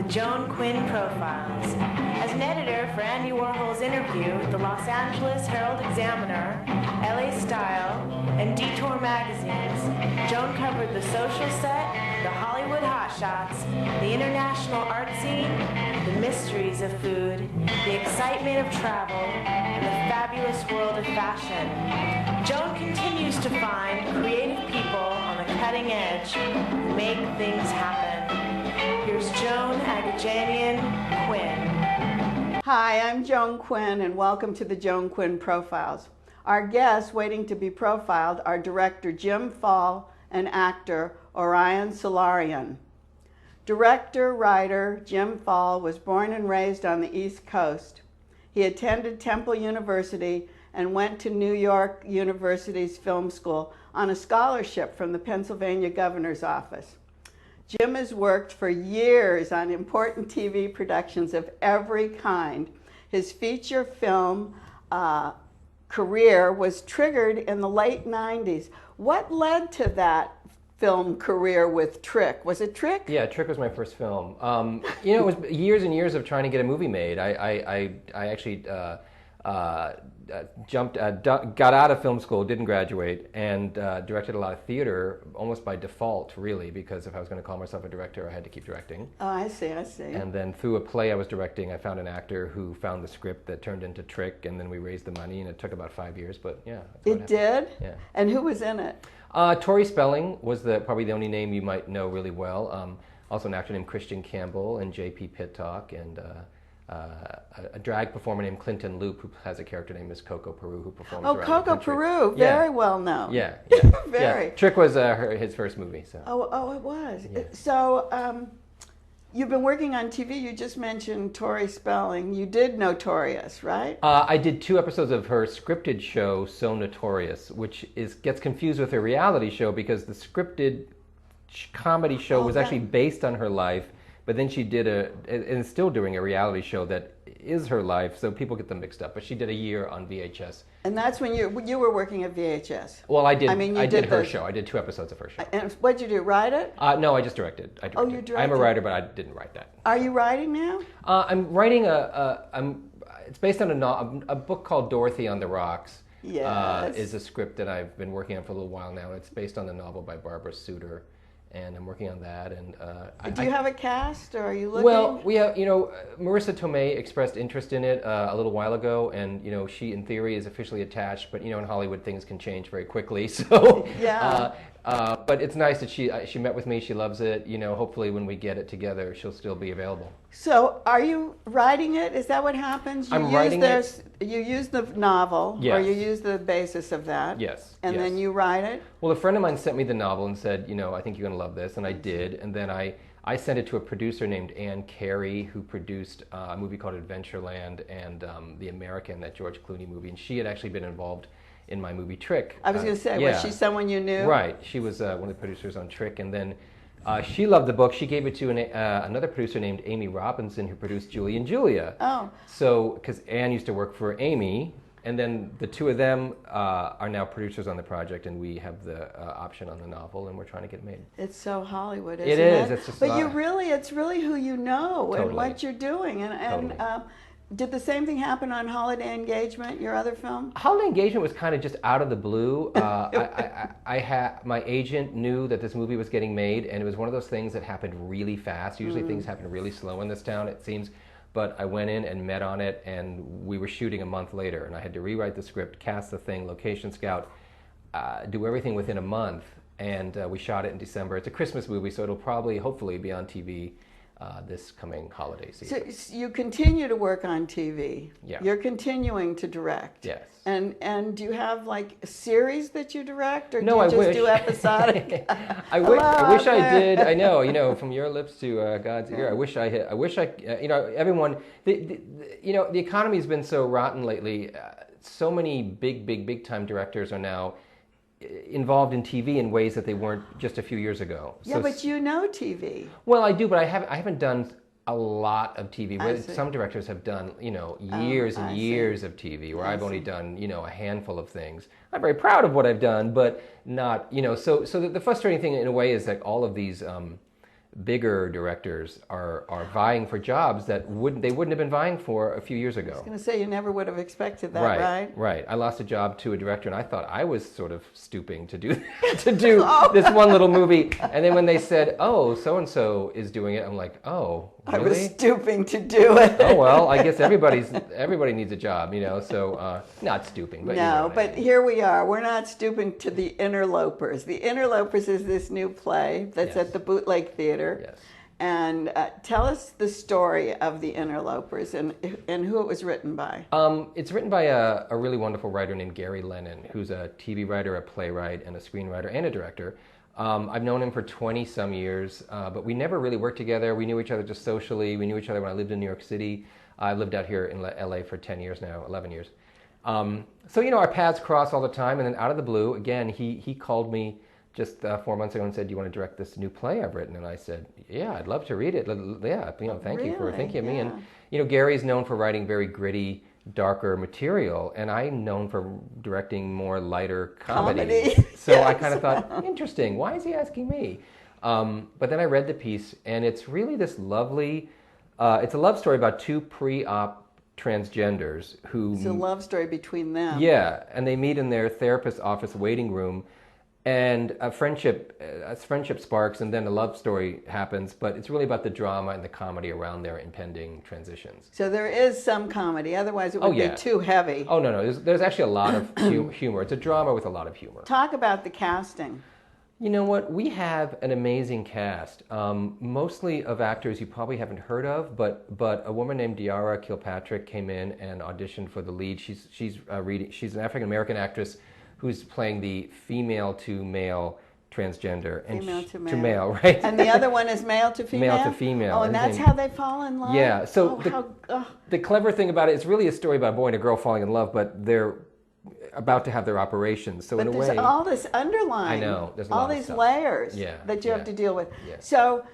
the Joan Quinn Profiles. As an editor for Andy Warhol's Interview, the Los Angeles Herald-Examiner, LA Style, and Detour magazines, Joan covered the social set, the Hollywood hotshots, the international art scene, the mysteries of food, the excitement of travel, and the fabulous world of fashion. Joan continues to find creative people on the cutting edge who make things happen. Here's Joan Quinn. Hi, I'm Joan Quinn, and welcome to the Joan Quinn Profiles. Our guests waiting to be profiled are director Jim Fall and actor Orion Solarion. Director-writer Jim Fall was born and raised on the East Coast. He attended Temple University and went to New York University's film school on a scholarship from the Pennsylvania Governor's Office. Jim has worked for years on important TV productions of every kind. His feature film career was triggered in the late 90s. What led to that film career with Trick? Was it Trick? Yeah, Trick was my first film. It was years and years of trying to get a movie made. I actually got out of film school, didn't graduate, and directed a lot of theater almost by default, really, because if I was going to call myself a director, I had to keep directing. Oh, I see. And then through a play I was directing, I found an actor who found the script that turned into Trick, and then we raised the money, and it took about 5 years, but yeah. It did? Yeah. And who was in it? Tori Spelling was probably the only name you might know really well. Also an actor named Christian Campbell and J.P. Pittock, and a drag performer named Clinton Loop, who has a character named Miss Coco Peru, who performs around the country. Coco Peru, very well known. Yeah, very. Yeah. Trick was his first movie. So. Oh, it was. Yeah. So you've been working on TV. You just mentioned Tori Spelling. You did Notorious, right? I did 2 episodes of her scripted show, So Notorious, which gets confused with her reality show because the scripted comedy show was actually based on her life. But then she did and is still doing a reality show that is her life, so people get them mixed up. But she did a year on VHS. And that's when you were working at VHS. Well, I did. I did her show. I did 2 episodes of her show. And what'd you do? Write it? No, I just directed. Oh, you directed. I'm a writer, but I didn't write that. Are you writing now? I'm writing it's based on a book called Dorothy on the Rocks. Yes. Is a script that I've been working on for a little while now. It's based on the novel by Barbara Suter. And I'm working on that. And do you have a cast, or are you looking? Well, we have, Marissa Tomei expressed interest in it a little while ago, and she, in theory, is officially attached. But in Hollywood, things can change very quickly. So yeah. But it's nice that she met with me. She loves it. Hopefully, when we get it together, she'll still be available. So, are you writing it? Is that what happens? I'm writing it. You use the novel, yes. Or you use the basis of that. Yes. And then you write it. Well, a friend of mine sent me the novel and said, I think you're going to love this, and I did. And then I sent it to a producer named Ann Carey, who produced a movie called Adventureland and The American, that George Clooney movie, and she had actually been involved in my movie Trick. I was going to say, was she someone you knew? Right. She was one of the producers on Trick, and then she loved the book. She gave it to another producer named Amy Robinson, who produced Julie and Julia. Oh. So, because Anne used to work for Amy, and then the 2 of them are now producers on the project, and we have the option on the novel, and we're trying to get it made. It's so Hollywood, isn't it? It is. It's just. But it's really who you know Totally. and what you're doing, and Totally. Did the same thing happen on Holiday Engagement, your other film? Holiday Engagement was kind of just out of the blue. My agent knew that this movie was getting made, and it was one of those things that happened really fast. Usually things happen really slow in this town, it seems. But I went in and met on it, and we were shooting a month later, and I had to rewrite the script, cast the thing, location scout, do everything within a month, and we shot it in December. It's a Christmas movie, so it'll probably, hopefully, be on TV this coming holiday season. So you continue to work on TV. Yeah. You're continuing to direct. Yes. And do you have like a series that you direct, or No, do you I just do episodic? I wish I did. I know, from your lips to God's ear. I wish everyone. The economy has been so rotten lately. So many big time directors are now involved in TV in ways that they weren't just a few years ago. Yeah, but you know TV. Well, I do, but I haven't done a lot of TV. Some directors have done, years and years of TV, where I've only done, a handful of things. I'm very proud of what I've done, but not, so the frustrating thing in a way is that all of these bigger directors are vying for jobs that they wouldn't have been vying for a few years ago. I was going to say, you never would have expected that, right? Right. I lost a job to a director, and I thought I was sort of stooping to do this one little movie. And then when they said, "Oh, so and so is doing it," I'm like, "Oh, really?" I was stooping to do it. Oh well, I guess everybody needs a job, So not stooping, but no. But here we are. We're not stooping to The Interlopers. The Interlopers is this new play that's at the Bootleg Theater. Yes. And tell us the story of The Interlopers and who it was written by. It's written by a really wonderful writer named Gary Lennon, who's a TV writer, a playwright, and a screenwriter and a director. I've known him for 20-some years, but we never really worked together. We knew each other just socially. We knew each other when I lived in New York City. I lived out here in LA for 10 years now, 11 years. So, our paths cross all the time, and then out of the blue, again, he called me just 4 months ago and said, "Do you want to direct this new play I've written?" And I said, "Yeah, I'd love to read it. Yeah, thank you for thinking of me." And Gary's known for writing very gritty, darker material, and I'm known for directing more lighter comedy. So yes. I kind of thought, interesting. Why is he asking me? But then I read the piece, and it's really this lovely. It's a love story about two pre-op transgenders who. It's a love story between them. Yeah, and they meet in their therapist's office waiting room. And a friendship sparks, and then a love story happens. But it's really about the drama and the comedy around their impending transitions. So there is some comedy. Otherwise, it would be too heavy. Oh no. There's actually a lot of humor. It's a drama with a lot of humor. Talk about the casting. You know what? We have an amazing cast, mostly of actors you probably haven't heard of. But a woman named Diara Kilpatrick came in and auditioned for the lead. She's an African American actress who's playing the female to male transgender. Female to male, right? And the other one is male to female? Male to female. Oh, and that's how they fall in love? Yeah. So the clever thing about it, it's really a story about a boy and a girl falling in love, but they're about to have their operations. So in a way... But there's all this underlying. I know. There's a all lot of these stuff. layers that you have to deal with. Yeah. So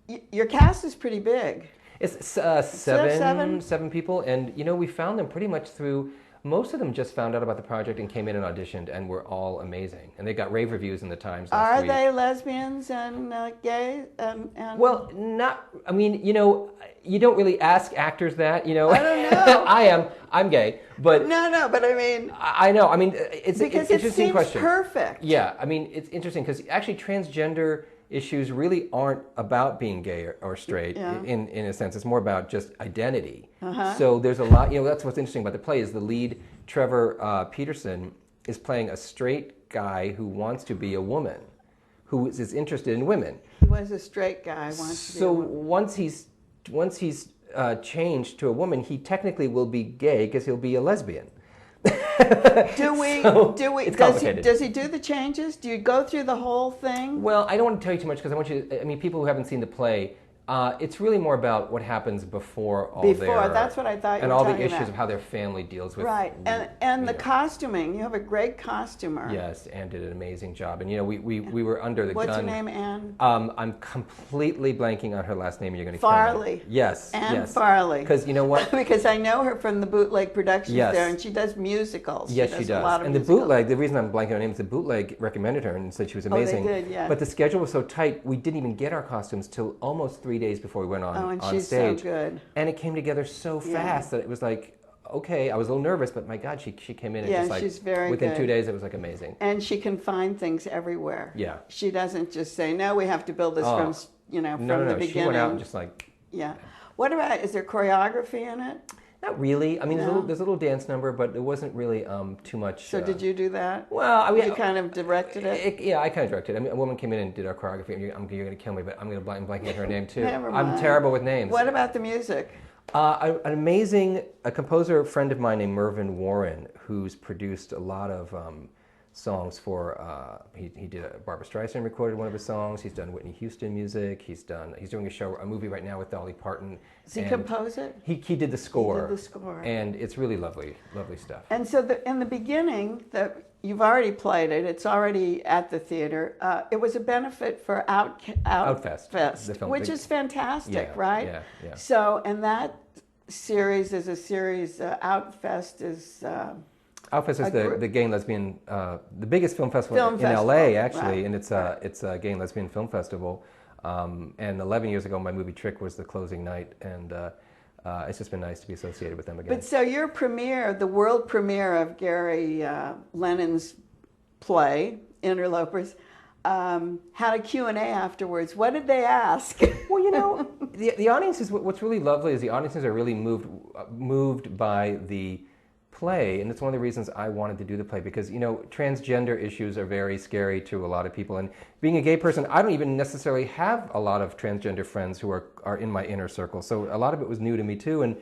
your cast is pretty big. It's seven people, and we found them pretty much through... Most of them just found out about the project and came in and auditioned, and were all amazing. And they got rave reviews in the Times last week. Are they lesbians and gay? Well, not. I mean, you don't really ask actors that. I don't know. I'm gay, but no. But I mean, I know. I mean, it's an interesting question. Perfect. Yeah, I mean, it's interesting because actually transgender issues really aren't about being gay or straight in a sense. It's more about just identity. So there's a lot, that's what's interesting about the play is the lead, Trevor Peterson, is playing a straight guy who wants to be a woman, who is interested in women. He was a straight guy, wants to be a woman. So once he's changed to a woman, he technically will be gay because he'll be a lesbian. It's complicated. Does he do the changes? Do you go through the whole thing? Well, I don't want to tell you too much because I want you to, people who haven't seen the play, it's really more about what happens before that's what I thought you and were all the talking issues about. of how their family deals with and the costuming. You have a great costumer. Yes, Anne did an amazing job, and we were under the gun. What's her name, Anne? I'm completely blanking on her last name. You're going to Farley. kill me. Yes, Anne Farley. Because you know what? Because I know her from the Bootleg Productions there, and she does musicals. Yes, she does. A lot of and musicals. The Bootleg, the reason I'm blanking on her name is the Bootleg recommended her and said she was amazing. Oh, they did, yeah. But the schedule was so tight, we didn't even get our costumes till almost 3 days before we went on. Oh, and on she's stage. so good. And it came together so fast that it was like, okay, I was a little nervous, but my God, she came in and just like, she's very within good. 2 days, it was like amazing. And she can find things everywhere. Yeah. She doesn't just say, no, we have to build this from the beginning. She went out and just like... Yeah. What about, is there choreography in it? Not really. I mean, there's a little dance number, but it wasn't really too much. So did you do that? Well, you kind of directed it? Yeah, I kind of directed it. I mean, a woman came in and did our choreography. You're going to kill me, but I'm going to blank on her name too. Never mind. I'm terrible with names. What about the music? An amazing composer friend of mine named Mervyn Warren, who's produced a lot of songs for. He did Barbra Streisand recorded one of his songs. He's done Whitney Houston music. He's doing a movie right now with Dolly Parton. Does he compose it? He did the score. He did the score. And it's really lovely stuff. And so in the beginning, you've already played it. It's already at the theater. It was a benefit for Outfest, which is fantastic, right? Yeah. So, and that series is a series. Outfest is. Outfest is the gay and lesbian, the biggest film festival in LA, actually, and it's a gay and lesbian film festival. And 11 years ago, my movie Trick was the closing night, and it's just been nice to be associated with them again. But so your premiere, the world premiere of Gary Lennon's play, Interlopers, had a Q&A afterwards. What did they ask? Well, you know, the audiences, what's really lovely is the audiences are really moved by the play, and it's one of the reasons I wanted to do the play, because, you know, transgender issues are very scary to a lot of people, and being a gay person, I don't even necessarily have a lot of transgender friends who are in my inner circle, so a lot of it was new to me too, and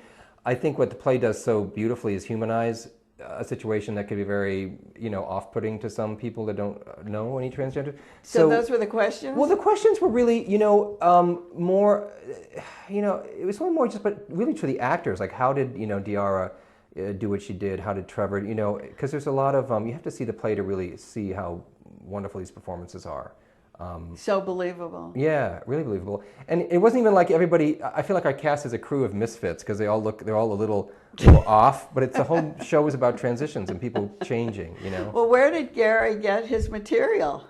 I think what the play does so beautifully is humanize a situation that could be very, you know, off-putting to some people that don't know any transgender. So those were the questions? Well, the questions were really, you know, more, you know, it was really more just, but really to the actors, like how did, you know, Diarra do what she did? How did Trevor, you know, because there's a lot of, you have to see the play to really see how wonderful these performances are. So believable. Yeah, really believable. And it wasn't even like everybody, I feel like our cast is a crew of misfits because they're all a little off, but the whole show is about transitions and people changing, you know. Well, where did Gary get his material?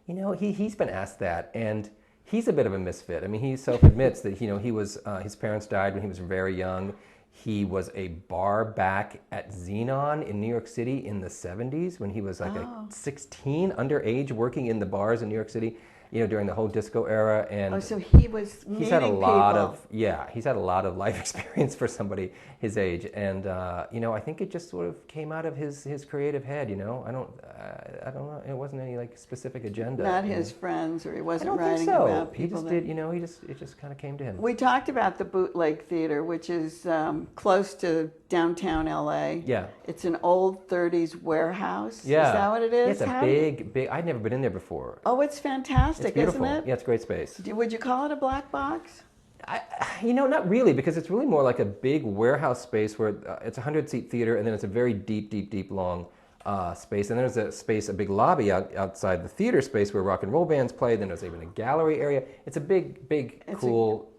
You know, he's been asked that, and he's a bit of a misfit. I mean, he self-admits that, you know, he was, his parents died when he was very young. He was a bar back at Xenon in New York City in the 70s when he was like 16, underage, working in the bars in New York City, you know, during the whole disco era. And so he was meeting he's had a lot people. He's had a lot of life experience for somebody his age. And, you know, I think it just sort of came out of his creative head, you know. I don't know. It wasn't any like specific agenda. Not his friends, or he wasn't I don't writing think so. about people. He just did, you know, it just kind of came to him. We talked about the Bootleg Theater, which is close to downtown LA. Yeah. It's an old 30s warehouse. Yeah. Is that what it is? Yeah, it's a big, I'd never been in there before. Oh, it's fantastic, It's beautiful. isn't it? Yeah, it's a great space. Would you call it a black box? You know, not really, because it's really more like a big warehouse space where it's a 100-seat theater, and then it's a very deep, long space. And there's a big lobby outside the theater space where rock and roll bands play. Then there's even a gallery area. It's a big, cool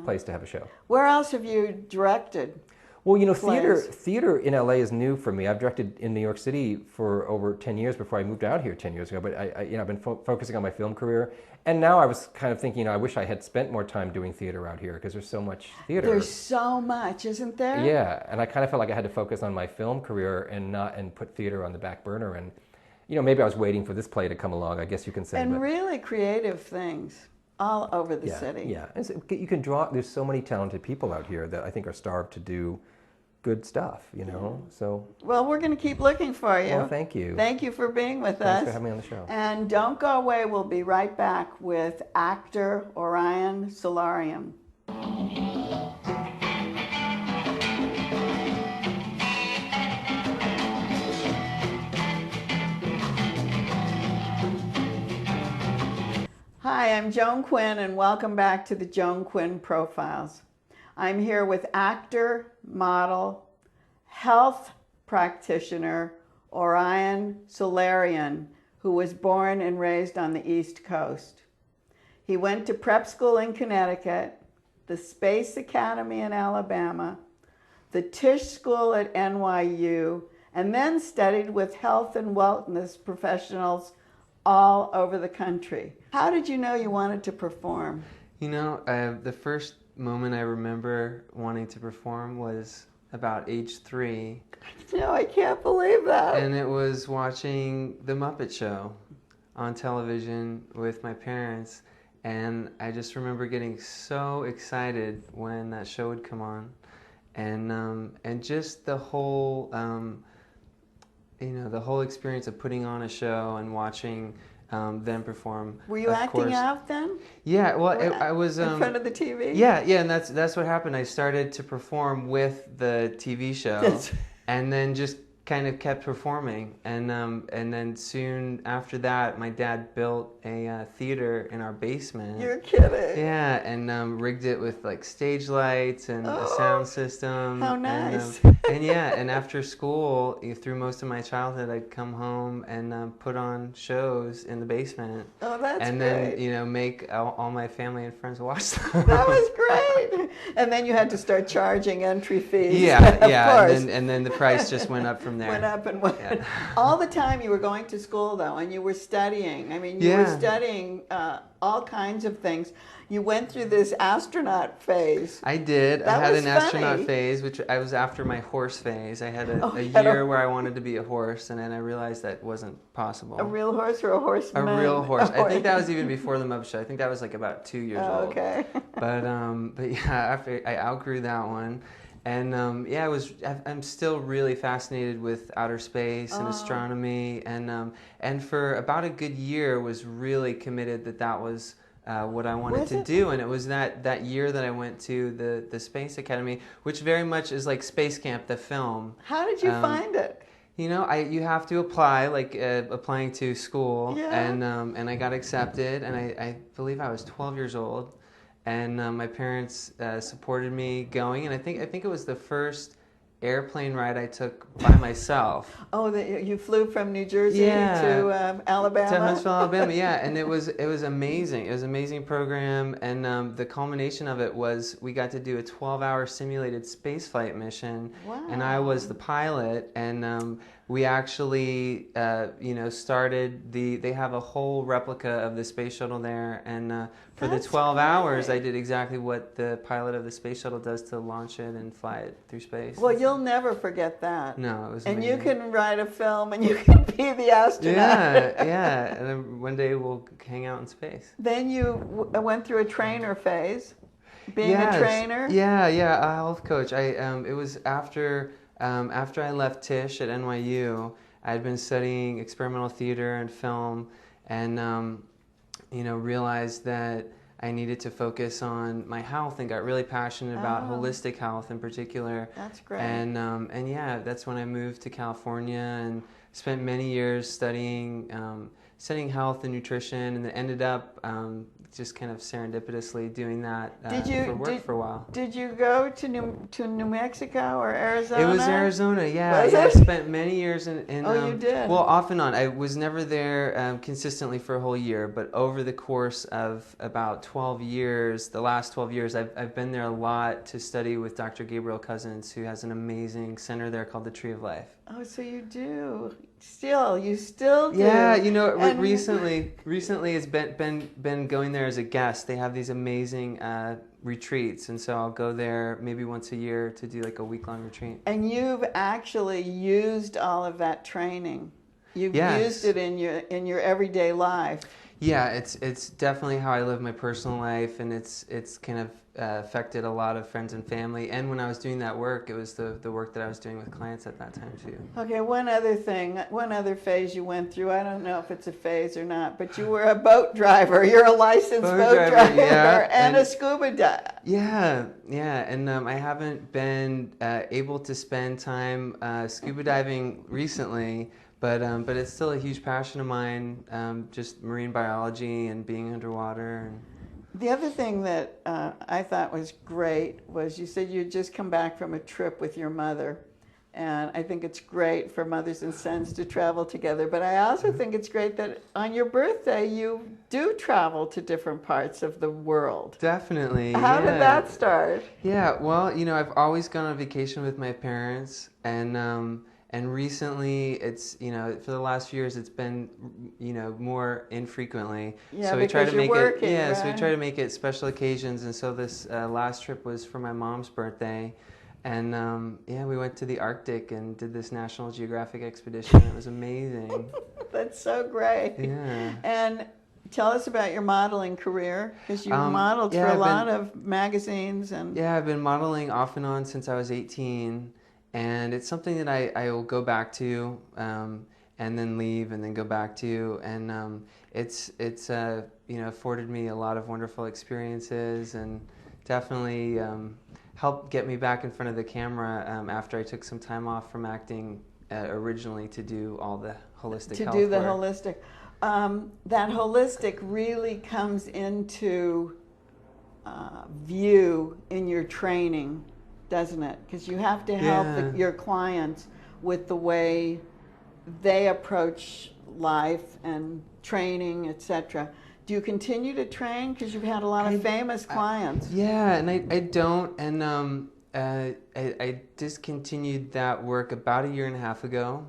place to have a show. Where else have you directed? Well, you know, plays? theater in LA is new for me. I've directed in New York City for over 10 years before I moved out here 10 years ago. But I've been focusing on my film career, and now I was kind of thinking, you know, I wish I had spent more time doing theater out here because there's so much theater. There's so much, isn't there? Yeah, and I kind of felt like I had to focus on my film career and put theater on the back burner. And, you know, maybe I was waiting for this play to come along, I guess you can say. And really creative things all over the city. Yeah, and so you can draw. There's so many talented people out here that I think are starved to do good stuff, you know. So well, we're going to keep looking for you. Well, thank you. Thank you for being with us. Thanks for having me on the show. And don't go away. We'll be right back with actor Orion Solarion. Hi, I'm Joan Quinn, and welcome back to the Joan Quinn Profiles. I'm here with actor, model, health practitioner Orion Solarion, who was born and raised on the East Coast. He went to prep school in Connecticut, the Space Academy in Alabama, the Tisch School at NYU, and then studied with health and wellness professionals all over the country. How did you know you wanted to perform? You know, the first moment I remember wanting to perform was about age 3. No, I can't believe that. And it was watching The Muppet Show on television with my parents. And I just remember getting so excited when that show would come on. And just the whole, you know, the whole experience of putting on a show and watching them perform. Were you acting out then? Yeah, well, I was in front of the TV. Yeah, and that's what happened. I started to perform with the TV show, and then just kind of kept performing. And then soon after that, my dad built a theater in our basement. You're kidding. Yeah, and rigged it with like stage lights and a sound system. How nice. and after school, through most of my childhood, I'd come home and put on shows in the basement. Oh, that's and great. then make all my family and friends watch them. That was great. And then you had to start charging entry fees. Yeah, of yeah, course. and then the price just went up from there. Went up and went. Yeah. All the time you were going to school, though, and you were studying. I mean, you were studying all kinds of things. You went through this astronaut phase. I did. That I had was an astronaut funny. phase, which I was after my horse phase. I had a you had year where I wanted to be a horse, and then I realized that wasn't possible. A real horse or a horseman? A real horse. A I think that was even before the Muppet Show. I think that was like about 2 years old. Okay. But yeah, after I outgrew that one, and yeah, I'm still really fascinated with outer space and astronomy, and for about a good year was really committed that was what I wanted to do. And it was that year that I went to the Space Academy, which very much is like Space Camp, the film. How did you find it? You know, you have to apply, like applying to school, Yeah. and I got accepted, and I believe I was 12 years old, and my parents supported me going, and I think it was the first airplane ride I took by myself. Oh, you flew from New Jersey Yeah. to Alabama? To Huntsville, Alabama, yeah, and it was amazing. It was an amazing program, and the culmination of it was we got to do a 12-hour simulated spaceflight mission, and I was the pilot, and we actually, started they have a whole replica of the space shuttle there, and for the 12 hours, I did exactly what the pilot of the space shuttle does to launch it and fly it through space. Well, you'll never forget that. No, it was and amazing. you can write a film, and you can be the astronaut. Yeah, and then one day we'll hang out in space. Then you went through a trainer phase, being a trainer. Yeah, a health coach. It was after I left Tisch at NYU. I had been studying experimental theater and film, and realized that I needed to focus on my health and got really passionate about holistic health in particular. That's great. And yeah, that's when I moved to California and spent many years studying health and nutrition, and then ended up just kind of serendipitously doing that for work for a while. Did you go to New Mexico or Arizona? It was Arizona, yeah. Was I it? spent many years in you did? Well, off and on. I was never there consistently for a whole year, but over the course of about 12 years, the last 12 years, I've been there a lot to study with Dr. Gabriel Cousins, who has an amazing center there called the Tree of Life. Oh, so you do. You still do. Yeah, And recently it's been going there as a guest. They have these amazing retreats, and so I'll go there maybe once a year to do like a week-long retreat. And you've actually used all of that training. You've Yes. used it in your everyday life. Yeah, it's definitely how I live my personal life, and it's kind of affected a lot of friends and family. And when I was doing that work, it was the work that I was doing with clients at that time too. Okay, one other phase you went through. I don't know if it's a phase or not, but you were a boat driver. You're a licensed boat driver, yeah, and a scuba diver. Yeah, and I haven't been able to spend time scuba diving recently, but it's still a huge passion of mine, just marine biology and being underwater. The other thing that I thought was great was you said you'd just come back from a trip with your mother. And I think it's great for mothers and sons to travel together. But I also think it's great that on your birthday you do travel to different parts of the world. Definitely. How did that start? Yeah, well, I've always gone on vacation with my parents, and recently it's, for the last few years it's been, more infrequently. Yeah, so we try because to you're make working, it, yeah, right? so we try to make it special occasions. And so this last trip was for my mom's birthday. And we went to the Arctic and did this National Geographic expedition. It was amazing. That's so great. Yeah. And tell us about your modeling career, because you modeled for a lot of magazines. And yeah, I've been modeling off and on since I was 18. And it's something that I will go back to and then leave and then go back to. And it's afforded me a lot of wonderful experiences, and definitely helped get me back in front of the camera after I took some time off from acting originally to do all the holistic health work. Holistic. That holistic really comes into view in your training. doesn't it? Because you have to help Yeah. your clients with the way they approach life and training, etc. Do you continue to train? Because you've had a lot of famous clients. Yeah, and I don't, and I discontinued that work about a year and a half ago,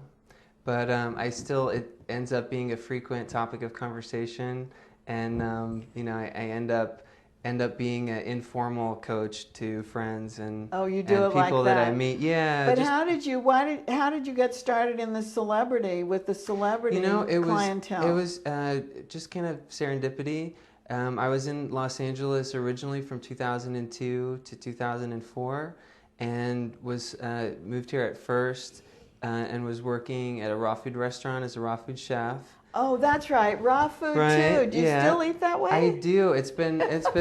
but I still, it ends up being a frequent topic of conversation, and you know, I end up being an informal coach to friends and Oh, you do and it like people that I that? meet. Yeah, But just, how did you get started in the celebrity with the celebrity you know, clientele? it was just kind of serendipity. I was in Los Angeles originally from 2002 to 2004, and was moved here at first, and was working at a raw food restaurant as a raw food chef. Oh, that's right, raw food Right, too. Do you yeah. still eat that way? I do. It's been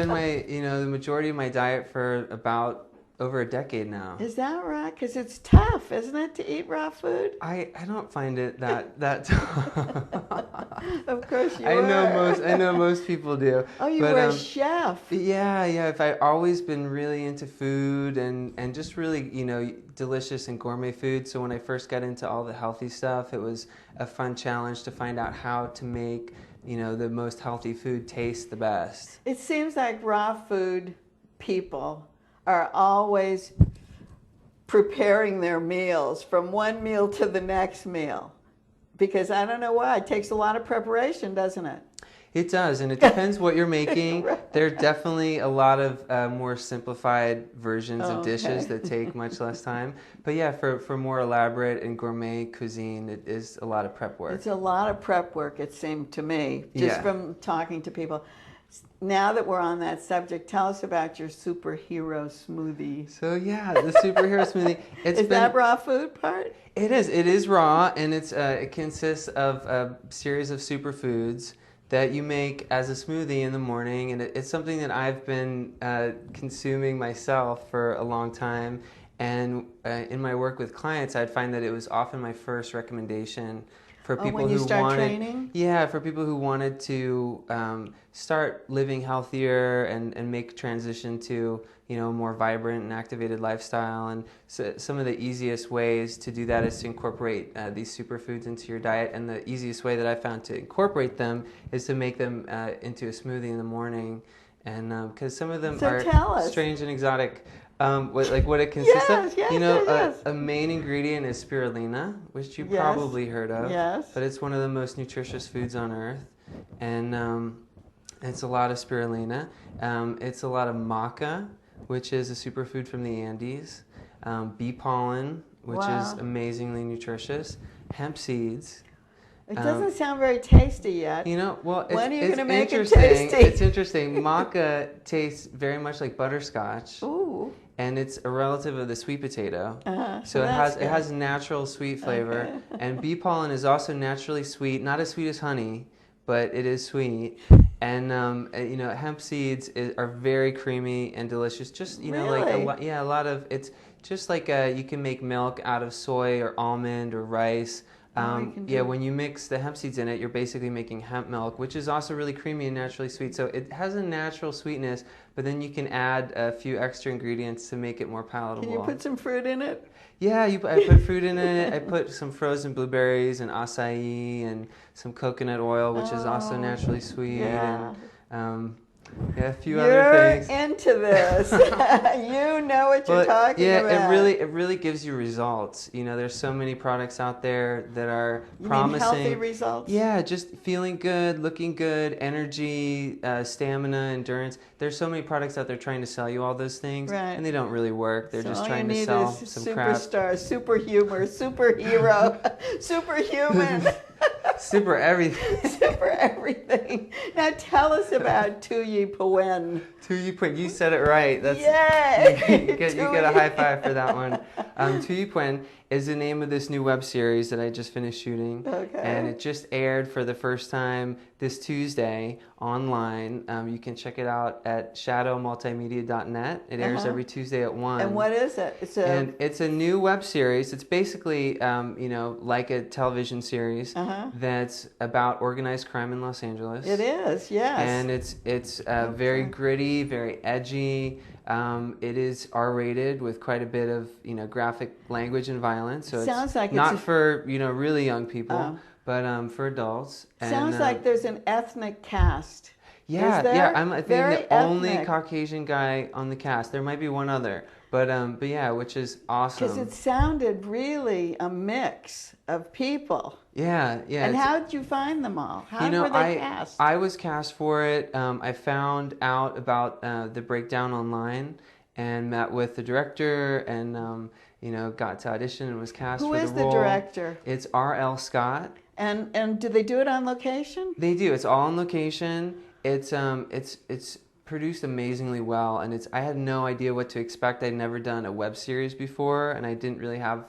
my, you know, the majority of my diet for about over a decade now. Is that right? Because it's tough, isn't it, to eat raw food? I don't find it that tough. Of course you I are. know most people do. Oh, you but, were a chef. Yeah. If I've always been really into food and just really, you know, delicious and gourmet food. So when I first got into all the healthy stuff, it was a fun challenge to find out how to make, you know, the most healthy food taste the best. It seems like raw food people are always preparing their meals from one meal to the next meal. Because I don't know why, it takes a lot of preparation, doesn't it? It does, and it depends what you're making. Right. There are definitely a lot of more simplified versions of Okay. dishes that take much less time. But yeah, for more elaborate and gourmet cuisine, it is a lot of prep work. It's a lot of prep work, it seemed to me, just Yeah. from talking to people. Now that we're on that subject, tell us about your superhero smoothie. So yeah, the superhero smoothie. Is that raw food part? It is. It is raw, and it consists of a series of superfoods that you make as a smoothie in the morning, and it's something that I've been consuming myself for a long time. And in my work with clients, I'd find that it was often my first recommendation for people when you who start wanted, training? yeah, for people who wanted to start living healthier and make transition to, you know, a more vibrant and activated lifestyle. And so some of the easiest ways to do that is to incorporate these superfoods into your diet. And the easiest way that I found to incorporate them is to make them into a smoothie in the morning. And because some of them So are tell us. strange and exotic. What it consists Yes, of. yes, You know, yes. a main ingredient is spirulina, which you Yes. probably heard of. Yes. But it's one of the most nutritious foods on earth. And it's a lot of spirulina. It's a lot of maca, which is a superfood from the Andes. Bee pollen, which is Wow. amazingly nutritious. Hemp seeds. It doesn't sound very tasty yet. You know, well, When are you it's gonna make it interesting. tasty? It's interesting. Maca tastes very much like butterscotch. Ooh. And it's a relative of the sweet potato. So So that's it good. has natural sweet flavor. Okay. And bee pollen is also naturally sweet, not as sweet as honey, but it is sweet. And you know, hemp seeds are very creamy and delicious. Just, you know, like Really? a lot of it's just like you can make milk out of soy or almond or rice. You can Yeah, do- when you mix the hemp seeds in it, you're basically making hemp milk, which is also really creamy and naturally sweet. So it has a natural sweetness, but then you can add a few extra ingredients to make it more palatable. Can you put some fruit in it? Yeah, I put fruit in it. I put some frozen blueberries and acai and some coconut oil, which is also Oh, naturally sweet. yeah. And yeah, a few You're other things. into this. You know what you're But talking yeah, about. it really gives you results. You know, there's so many products out there that are You promising. mean healthy results? Yeah, just feeling good, looking good, energy, stamina, endurance. There's so many products out there trying to sell you all those things, Right. and they don't really work. They're So just all trying you to need sell is some crap. superstar, superhero, superhuman, Super everything. super everything. Now tell us about Tuyi Puen. You said it right. That's Yay! you get a high five for that one. Tuyupuen is the name of this new web series that I just finished shooting. Okay. And it just aired for the first time this Tuesday online. You can check it out at shadowmultimedia.net. It airs every Tuesday at 1. And what is it? It's a new web series. It's basically, like a television series that's about organized crime in Los Angeles. It is, yes. And it's very gritty, very edgy. It is R-rated with quite a bit of graphic language and violence. So Sounds like not it's for really young people, but for adults. Sounds like there's an ethnic cast. Yeah, Is there? yeah. I'm I think Very the only ethnic. Caucasian guy on the cast. There might be one other, but yeah, which is awesome. Because it sounded really a mix of people. Yeah, yeah. And how did you find them all? How were they cast? I was cast for it. I found out about the breakdown online and met with the director and got to audition and was cast Who for the is role. the director? It's R.L. Scott. And do they do it on location? They do. It's all on location. It's produced amazingly well, and I had no idea what to expect. I'd never done a web series before, and I didn't really have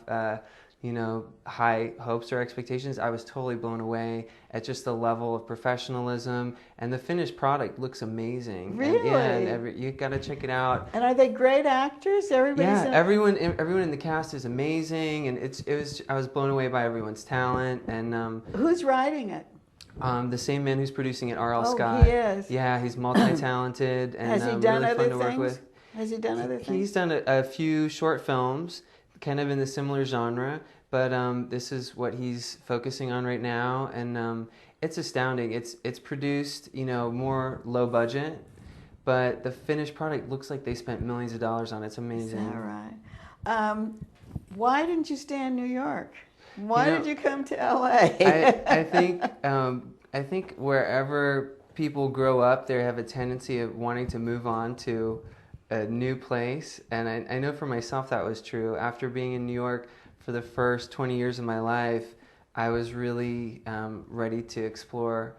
high hopes or expectations. I was totally blown away at just the level of professionalism, and the finished product looks amazing. Really? And you got to check it out. And are they great actors? Everybody's Everyone in the cast is amazing, and I was blown away by everyone's talent. And Who's writing it? the same man who's producing it, R.L. Oh, Scott. he is. Yeah, he's multi-talented and Has he done really other fun to work things? with. Has he done other things? He's done a few short films, kind of in the similar genre, but this is what he's focusing on right now, and it's astounding. It's produced, more low budget, but the finished product looks like they spent millions of dollars on it. It's amazing. Is that right? Why didn't you stay in New York? Why did you come to LA? I think wherever people grow up, they have a tendency of wanting to move on to a new place, and I know for myself that was true. After being in New York for the first 20 years of my life, I was really ready to explore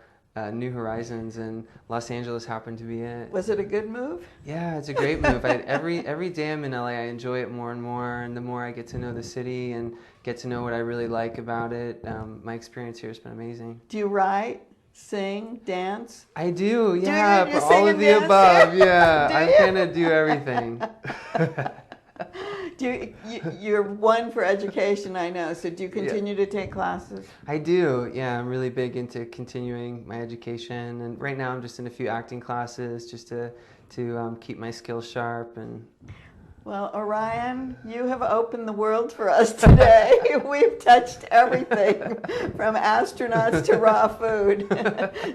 new horizons, and Los Angeles happened to be it. Was it a good move? Yeah, it's a great move. Every day I'm in LA, I enjoy it more and more, and the more I get to know the city and get to know what I really like about it, my experience here has been amazing. Do you write, sing, dance? I do, yeah, you for sing all of and the dance above, there? yeah. Do I you? kind of do everything. You're one for education, I know. So do you continue to take classes? I do, yeah. I'm really big into continuing my education, and right now I'm just in a few acting classes just to keep my skills sharp. And Well, Orion, you have opened the world for us today. We've touched everything from astronauts to raw food.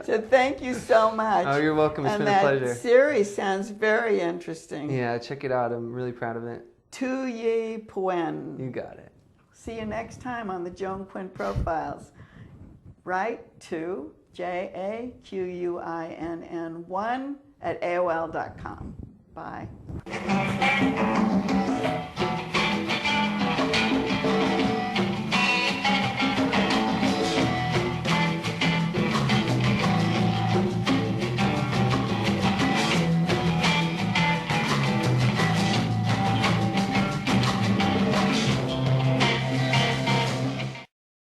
So thank you so much. Oh, you're welcome. It's and been a pleasure. that series sounds very interesting. Yeah, check it out. I'm really proud of it. Tu Yi Puen. You got it. See you next time on the Joan Quinn Profiles. Write to JAQUINN1 at AOL.com. Bye.